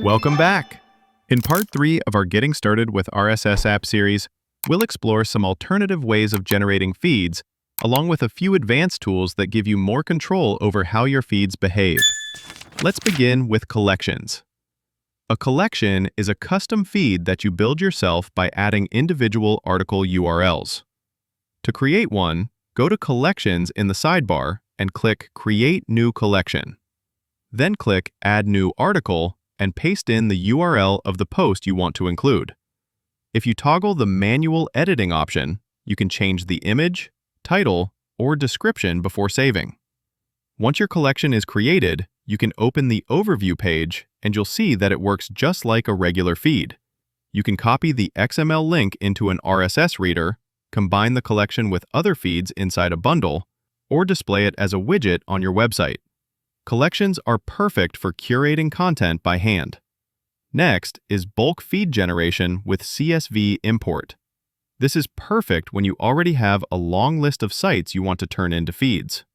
Welcome back! In part 3 of our Getting Started with RSS app series, we'll explore some alternative ways of generating feeds, along with a few advanced tools that give you more control over how your feeds behave. Let's begin with collections. A collection is a custom feed that you build yourself by adding individual article URLs. To create one, go to Collections in the sidebar and click Create New Collection. Then click Add New Article and paste in the URL of the post you want to include. If you toggle the Manual Editing option, you can change the image, title, or description before saving. Once your collection is created, you can open the Overview page and you'll see that it works just like a regular feed. You can copy the XML link into an RSS reader, combine the collection with other feeds inside a bundle, or display it as a widget on your website. Collections are perfect for curating content by hand. Next is bulk feed generation with CSV import. This is perfect when you already have a long list of sites you want to turn into feeds.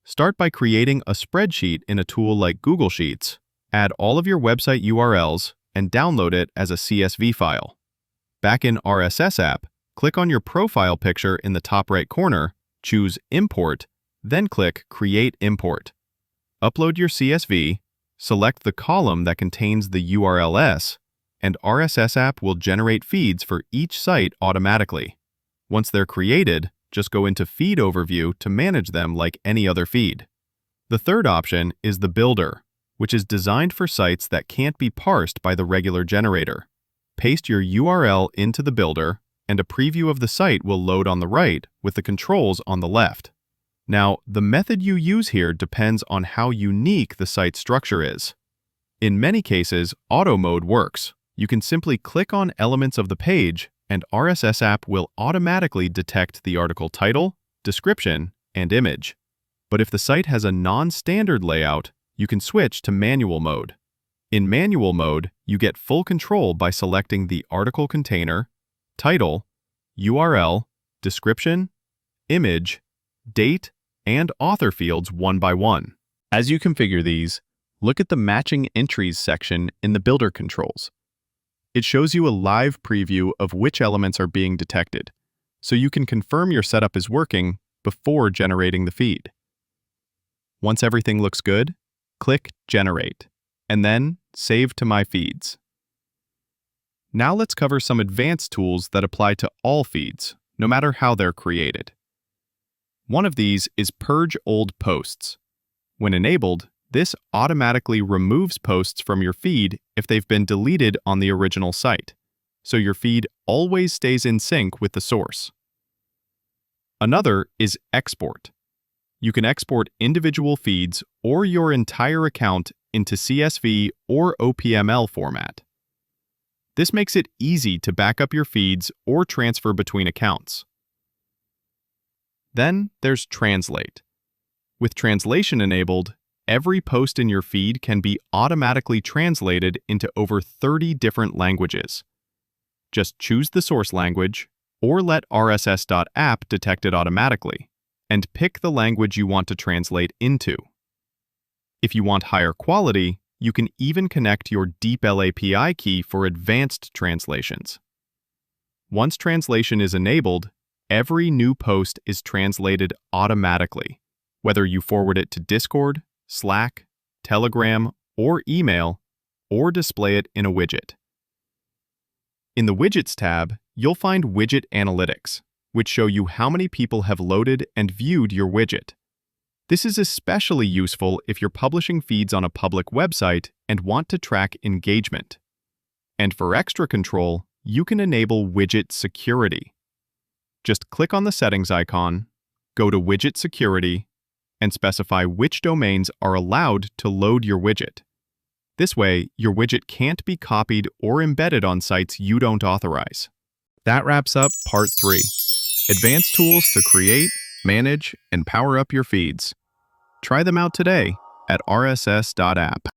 Start by creating a spreadsheet in a tool like Google Sheets, add all of your website URLs, and download it as a CSV file. Back in RSS app, click on your profile picture in the top right corner, choose Import, then click Create Import. Upload your CSV, select the column that contains the URLs, and RSS app will generate feeds for each site automatically. Once they're created, just go into Feed Overview to manage them like any other feed. The third option is the Builder, which is designed for sites that can't be parsed by the regular generator. Paste your URL into the Builder, and a preview of the site will load on the right with the controls on the left. Now, the method you use here depends on how unique the site structure is. In many cases, auto mode works. You can simply click on elements of the page, and RSS app will automatically detect the article title, description, and image. But if the site has a non-standard layout, you can switch to manual mode. In manual mode, you get full control by selecting the article container, title, URL, description, image, date, and author fields one by one. As you configure these, look at the Matching Entries section in the Builder controls. It shows you a live preview of which elements are being detected, so you can confirm your setup is working before generating the feed. Once everything looks good, click Generate, and then Save to My Feeds. Now let's cover some advanced tools that apply to all feeds, no matter how they're created. One of these is Purge Old Posts. When enabled, this automatically removes posts from your feed if they've been deleted on the original site, so your feed always stays in sync with the source. Another is Export. You can export individual feeds or your entire account into CSV or OPML format. This makes it easy to back up your feeds or transfer between accounts. Then there's Translate. With translation enabled, every post in your feed can be automatically translated into over 30 different languages. Just choose the source language, or let RSS.app detect it automatically, and pick the language you want to translate into. If you want higher quality, you can even connect your DeepL API key for advanced translations. Once translation is enabled, every new post is translated automatically, whether you forward it to Discord, Slack, Telegram, or email, or display it in a widget. In the Widgets tab, you'll find Widget Analytics, which show you how many people have loaded and viewed your widget. This is especially useful if you're publishing feeds on a public website and want to track engagement. And for extra control, you can enable Widget Security. Just click on the settings icon, go to Widget Security, and specify which domains are allowed to load your widget. This way, your widget can't be copied or embedded on sites you don't authorize. That wraps up Part 3. Advanced tools to create, manage, and power up your feeds. Try them out today at RSS.app.